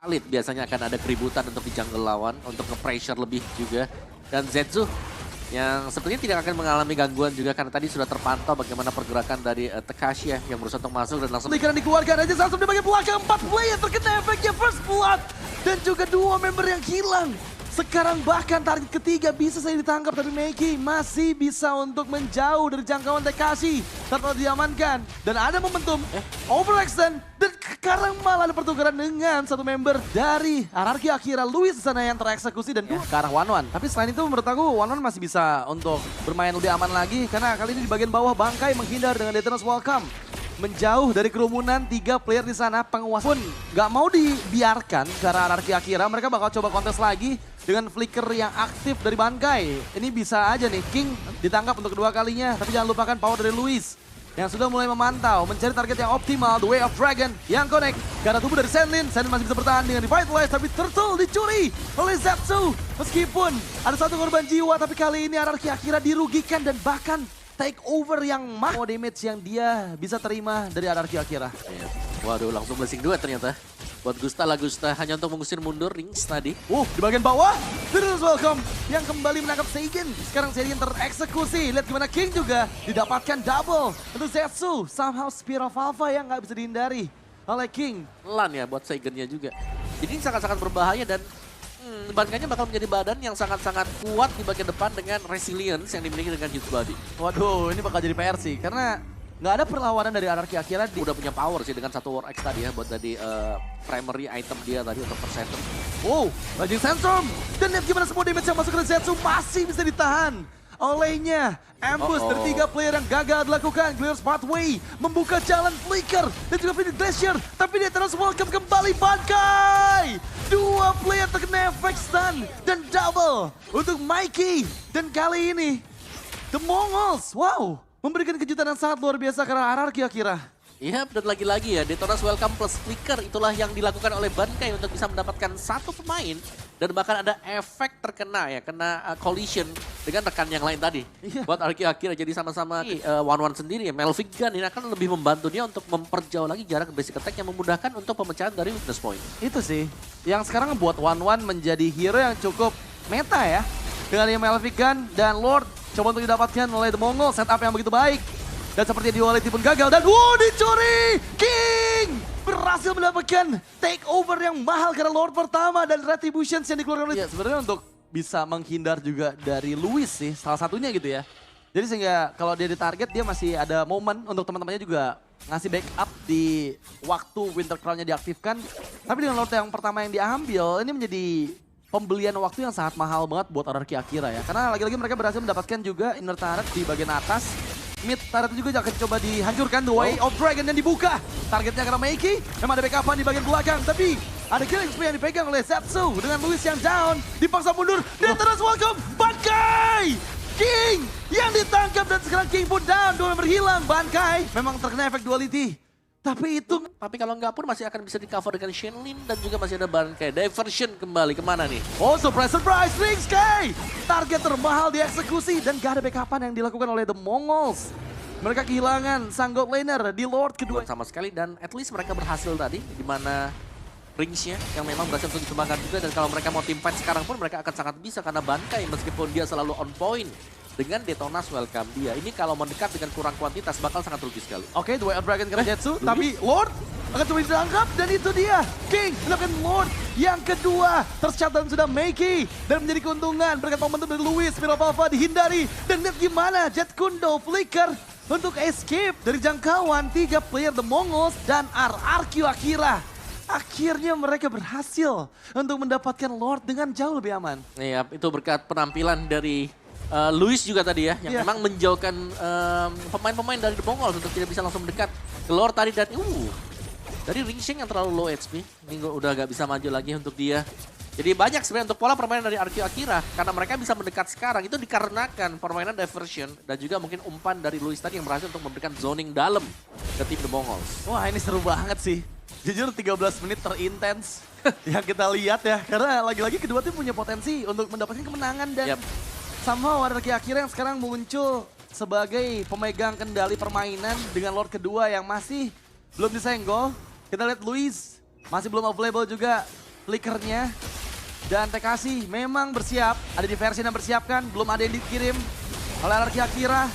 valid. Biasanya akan ada keributan untuk di jungle lawan, untuk nge-pressure lebih juga. Dan Zetsu yang sepertinya tidak akan mengalami gangguan juga karena tadi sudah terpantau bagaimana pergerakan dari Tekashi ya, yang berusaha untuk masuk dan langsung Lingkaran dikeluarkan aja langsung di bagian belakang. 4 player terkena efeknya First Blood. Dan juga 2 member yang hilang. Sekarang bahkan target ketiga bisa saja ditangkap, tapi Meiki masih bisa untuk menjauh dari jangkauan Tekashi tanpa diamankan. Dan ada momentum overextend dan sekarang malah ada pertukaran dengan satu member dari Hierarchy Akira, Luis di sana yang tereksekusi dan ke arah One. Tapi selain itu menurut aku One masih bisa untuk bermain lebih aman lagi karena kali ini di bagian bawah Bangkai menghindar dengan Detonus Welcome. Menjauh dari kerumunan 3 player di sana, penguasa pun gak mau dibiarkan ke arah Hierarchy Akira. Mereka bakal coba kontes lagi dengan flicker yang aktif dari Bangkai. Ini bisa aja nih, King ditangkap untuk kedua kalinya. Tapi jangan lupakan power dari Luis yang sudah mulai memantau, mencari target yang optimal. The Way of Dragon yang connect ke arah tubuh dari Sandlin. Sandlin masih bisa bertahan dengan Revitalize, tapi Turtle dicuri oleh Zetsu. Meskipun ada satu korban jiwa, tapi kali ini Hierarchy Akira dirugikan dan bahkan take over yang mau damage yang dia bisa terima dari Hierarchy Akira. Iya. Waduh, langsung blessing 2 ternyata. Buat Gusta hanya untuk mengusir mundur Rings tadi. Di bagian bawah, Detonus Welcome yang kembali menangkap Seigen. Sekarang Seigen tereksekusi. Lihat gimana King juga didapatkan double. Untuk Zetsu, somehow Spear of Alpha yang nggak bisa dihindari oleh King. Lan ya buat Seigennya juga. Jadi ini sangat-sangat berbahaya dan Bangkainya bakal menjadi badan yang sangat-sangat kuat di bagian depan dengan resilience yang dimiliki dengan Huge Body. Waduh, ini bakal jadi PR sih karena nggak ada perlawanan dari Hierarchy Akira. Udah punya power sih dengan satu War X tadi ya buat tadi primary item dia tadi untuk percenter. Raging Sandstorm. Dan lihat gimana semua damage yang masuk ke Zetsu masih bisa ditahan olehnya. Ambush dari 3 player yang gagal dilakukan. Clears pathway, membuka jalan flicker dan juga Phoenix Glacier. Tapi dia terus welcome kembali Bangkai. 2 player terkena efek stun dan double untuk Mikey. Dan kali ini The Mongols, memberikan kejutan yang sangat luar biasa karena Hierarchy Akira. Iya, dan lagi-lagi ya, Detonus Welcome plus Flicker itulah yang dilakukan oleh Bangkai untuk bisa mendapatkan satu pemain. Dan bahkan ada efek terkena ya, kena collision dengan rekan yang lain tadi. Buat Hierarchy Akira jadi sama-sama one-one sendiri ya. Melvin Gun ini akan lebih membantu dia untuk memperjauh lagi jarak basic attack yang memudahkan untuk pemecahan dari weakness point. Itu sih, yang sekarang membuat One menjadi hero yang cukup meta ya. Dengan yang Melvin Gun dan Lord coba untuk didapatkan oleh The Mongol, setup yang begitu baik. Dan seperti yang Duality pun gagal dan dicuri! King berhasil mendapatkan take over yang mahal karena Lord pertama dan Retributions yang dikeluarkan oleh... Ya sebenarnya untuk bisa menghindar juga dari Luis sih, salah satunya gitu ya. Jadi sehingga kalau dia ditarget dia masih ada momen untuk teman-temannya juga ngasih backup di waktu Winter Crown-nya diaktifkan. Tapi dengan Lord yang pertama yang diambil, ini menjadi pembelian waktu yang sangat mahal banget buat Hierarchy Akira ya. Karena lagi-lagi mereka berhasil mendapatkan juga inner turret di bagian atas. Mid turret juga akan coba dihancurkan. The Way of Dragon yang dibuka. Targetnya karena Meiki. Memang ada backup-an di bagian belakang. Tapi ada killing spree yang dipegang oleh Zetsu. Dengan Luis yang down. Dipaksa mundur. Dan terus welcome Bangkai. King yang ditangkap dan sekarang King pun down. 2 member hilang. Bangkai memang terkena efek duality. Tapi kalau nggak pun masih akan bisa di cover dengan Shenlin dan juga masih ada Bangkai. Diversion kembali kemana nih? Surprise Rings K! Target termahal dieksekusi dan gak ada backupan yang dilakukan oleh The Mongols. Mereka kehilangan sang god laner di Lord kedua. Sama sekali dan at least mereka berhasil tadi di mana Ringsnya yang memang berhasil untuk dikembangkan juga dan kalau mereka mau team fight sekarang pun mereka akan sangat bisa karena Bangkai meskipun dia selalu on point. Dengan Detonus Welcome dia. Ini kalau mendekat dengan kurang kuantitas bakal sangat rugi sekali. Oke, The Way of Dragon kena Zetsu, tapi Lord akan coba ditangkap dan itu dia. King mendapatkan Lord yang kedua. Tercatat sudah Meiki dan menjadi keuntungan. Berkat momentum dari Luis, Spear of Alpha dihindari. Dan lihat gimana Jet Kundo flicker untuk escape dari jangkauan 3 player The Mongols dan Hierarchy Akira. Akhirnya mereka berhasil untuk mendapatkan Lord dengan jauh lebih aman. Iya, itu berkat penampilan dari Luis juga tadi ya, yang memang menjauhkan pemain-pemain dari The Mongols untuk tidak bisa langsung mendekat ke Lord tadi dan dari Ringsheng yang terlalu low HP, ini udah gak bisa maju lagi untuk dia. Jadi banyak sebenarnya untuk pola permainan dari Hierarchy Akira, karena mereka bisa mendekat sekarang itu dikarenakan permainan diversion dan juga mungkin umpan dari Luis tadi yang berhasil untuk memberikan zoning dalam ke tim The Mongols. Wah ini seru banget sih, jujur 13 menit terintens yang kita lihat ya, karena lagi-lagi kedua tim punya potensi untuk mendapatkan kemenangan dan somehow Hierarchy Akira yang sekarang muncul sebagai pemegang kendali permainan dengan Lord kedua yang masih belum disenggol. Kita lihat Luis masih belum available juga flickernya. Dan TKC memang bersiap, ada diversion yang bersiapkan, belum ada yang dikirim oleh RRQ Akira.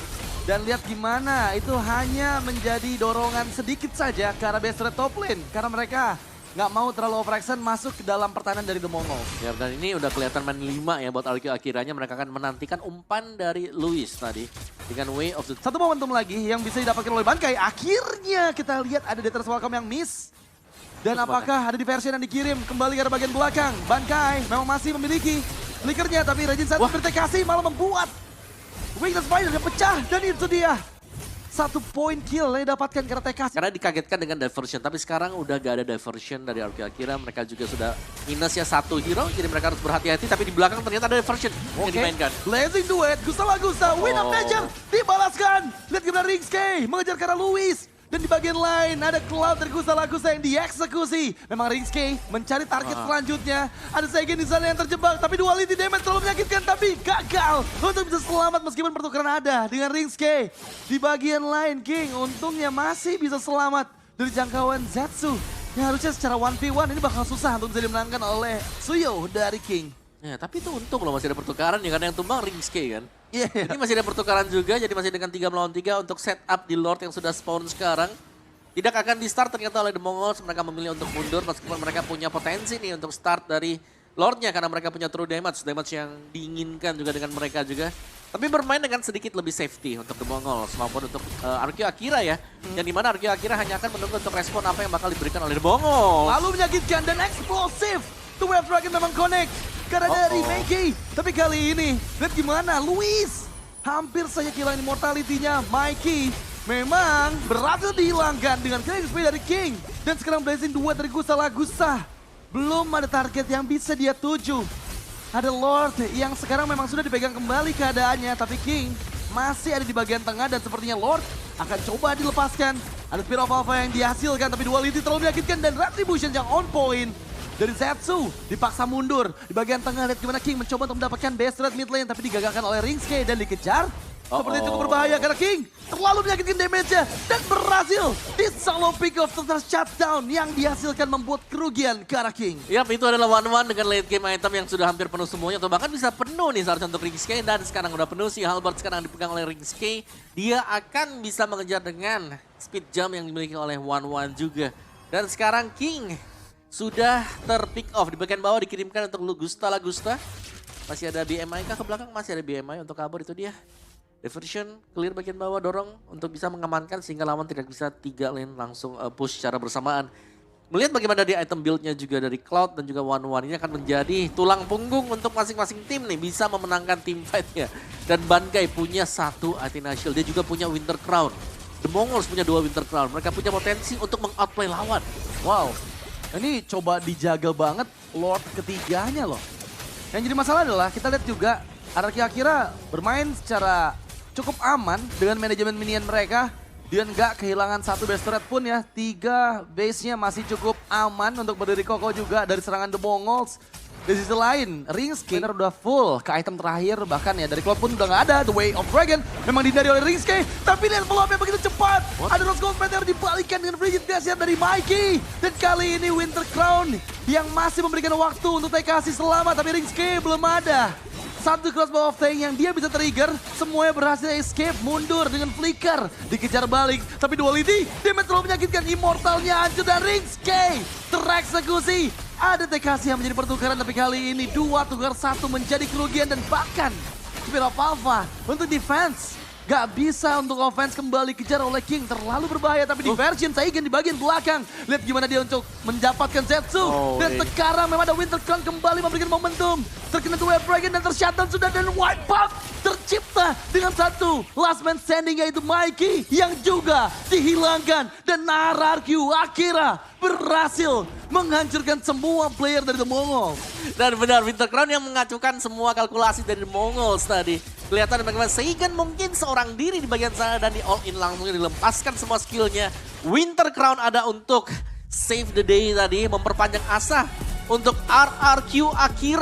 Dan lihat gimana, itu hanya menjadi dorongan sedikit saja ke arah base red top lane. Karena mereka nggak mau terlalu overaction masuk ke dalam pertahanan dari The Mongols. Ya, dan ini udah kelihatan main 5 ya buat RRQ Akiranya. Mereka akan menantikan umpan dari Luis tadi. Dengan Way of the... Satu momentum lagi yang bisa didapatkan oleh Bankai. Akhirnya kita lihat ada Death's Welcome yang miss. Dan apakah ada diversion yang dikirim kembali ke arah bagian belakang. Bankai memang masih memiliki flickernya, tapi Regin saat bertekasi malah membuat Weakness Spider pecah. Dan itu dia. 1 point kill yang didapatkan karena TKC. Karena dikagetkan dengan diversion, tapi sekarang udah gak ada diversion dari RRQ Akira. Mereka juga sudah minus ya 1 hero, jadi mereka harus berhati-hati. Tapi di belakang ternyata ada diversion yang dimainkan. Blazing Duet, Gusta win of nature, dibalaskan. Lihat gimana Ringske mengejar ke arah Luis. Dan di bagian lain ada Cloud dari Gusta yang dieksekusi. Memang Ringske mencari target selanjutnya. Ada Seigen di sana yang terjebak, tapi duality damage terlalu menyakitkan. Tapi gagal untuk bisa selamat meskipun pertukaran ada dengan Ringske. Di bagian lain King untungnya masih bisa selamat dari jangkauan Zetsu. Yang harusnya secara 1v1 ini bakal susah untuk bisa dimenangkan oleh Suyo dari King. Ya, tapi itu untung loh masih ada pertukaran ya, karena yang tumbang Ringske kan. Iya. Ini masih ada pertukaran juga, jadi masih dengan 3 melawan 3 untuk setup di Lord yang sudah spawn sekarang. Tidak akan di start ternyata oleh The Mongols, mereka memilih untuk mundur meskipun mereka punya potensi nih untuk start dari Lordnya karena mereka punya true damage yang diinginkan juga dengan mereka juga. Tapi bermain dengan sedikit lebih safety untuk The Mongols maupun untuk RRQ Akira ya. Yang dimana RRQ Akira hanya akan menunggu untuk respon apa yang bakal diberikan oleh The Mongols. Lalu menyakitkan dan eksplosif. The Wave Dragon memang connect. Karena dari Mikey. Tapi kali ini, lihat gimana Luis. Hampir saja kehilangan immortality-nya. Mikey memang berhasil dihilangkan dengan killing spree dari King. Dan sekarang Blazing Duet dari Gusta. Belum ada target yang bisa dia tuju. Ada Lord yang sekarang memang sudah dipegang kembali keadaannya. Tapi King masih ada di bagian tengah dan sepertinya Lord akan coba dilepaskan. Ada Spear of Alpha yang dihasilkan tapi duality terlalu menyakitkan dan Retribution yang on point. Dari Zetsu dipaksa mundur. Di bagian tengah lihat gimana King mencoba untuk mendapatkan base red mid lane tapi digagalkan oleh Ringske dan dikejar. Seperti cukup berbahaya karena King terlalu menyakitkan damage-nya dan berhasil di solo pick off serta shutdown yang dihasilkan membuat kerugian ke arah King. Yap, itu adalah 1-1 dengan late game item yang sudah hampir penuh semuanya atau bahkan bisa penuh nih seharusnya untuk Ringske dan sekarang udah penuh sih. Halberd sekarang dipegang oleh Ringske. Dia akan bisa mengejar dengan speed jump yang dimiliki oleh 1-1 juga. Dan sekarang King sudah ter-pick off. Di bagian bawah dikirimkan untuk Gusta. Masih ada BMI kah ke belakang? Masih ada BMI untuk kabur, itu dia. Diversion, clear bagian bawah, dorong untuk bisa mengamankan sehingga lawan tidak bisa 3 lane langsung push secara bersamaan. Melihat bagaimana di item build-nya juga dari Cloud dan juga 1-1 ini akan menjadi tulang punggung untuk masing-masing tim nih. Bisa memenangkan team fight-nya. Dan Bankai punya 1 Athena Shield, dia juga punya Winter Crown. The Mongols punya 2 Winter Crown, mereka punya potensi untuk meng-outplay lawan. Wow, ini coba dijaga banget Lord ketiganya loh. Yang jadi masalah adalah kita lihat juga RRQ Akira bermain secara cukup aman dengan manajemen minion mereka. Dia nggak kehilangan 1 base turret pun ya. 3 base-nya masih cukup aman untuk berdiri kokoh juga dari serangan The Mongols. Di sisi lain, Ringske udah full ke item terakhir. Bahkan ya dari Cloud pun udah nggak ada. The Way of Dragon memang dihindari oleh Ringske. Tapi lihat peluangnya begitu cepat. Ada Rose Gold Meteor dibalikan dengan Frigid Glacier dari Mikey. Dan kali ini Winter Crown yang masih memberikan waktu untuk TKC selamat. Tapi Ringske belum ada. 1 crossbow of tank yang dia bisa trigger. Semuanya berhasil escape, mundur dengan flicker. Dikejar balik, tapi duality. Damage terlalu menyakitkan, immortalnya hancur dan Ringske tereksekusi. Ada TKC yang menjadi pertukaran, tapi kali ini 2 tukar 1 menjadi kerugian. Dan bahkan Spear of Alpha untuk defense. Gak bisa untuk offense kembali kejar oleh King. Terlalu berbahaya tapi diversion Seigen di bagian belakang. Lihat gimana dia untuk mendapatkan Zetsu. Dan sekarang memang ada Winter Crown kembali memberikan momentum. Terkena The Wave Dragon dan tershutdown sudah dan wipe out tercipta dengan 1 last man standing yaitu Mikey yang juga dihilangkan. Dan RRQ Akira berhasil menghancurkan semua player dari The Mongols. Dan benar, Winter Crown yang mengacukan semua kalkulasi dari The Mongols tadi. Kelihatan bagaimana Seigen mungkin seorang diri di bagian sana dan di all in langsung dilepaskan semua skillnya. Winter Crown ada untuk save the day tadi, memperpanjang asa untuk RRQ Akira.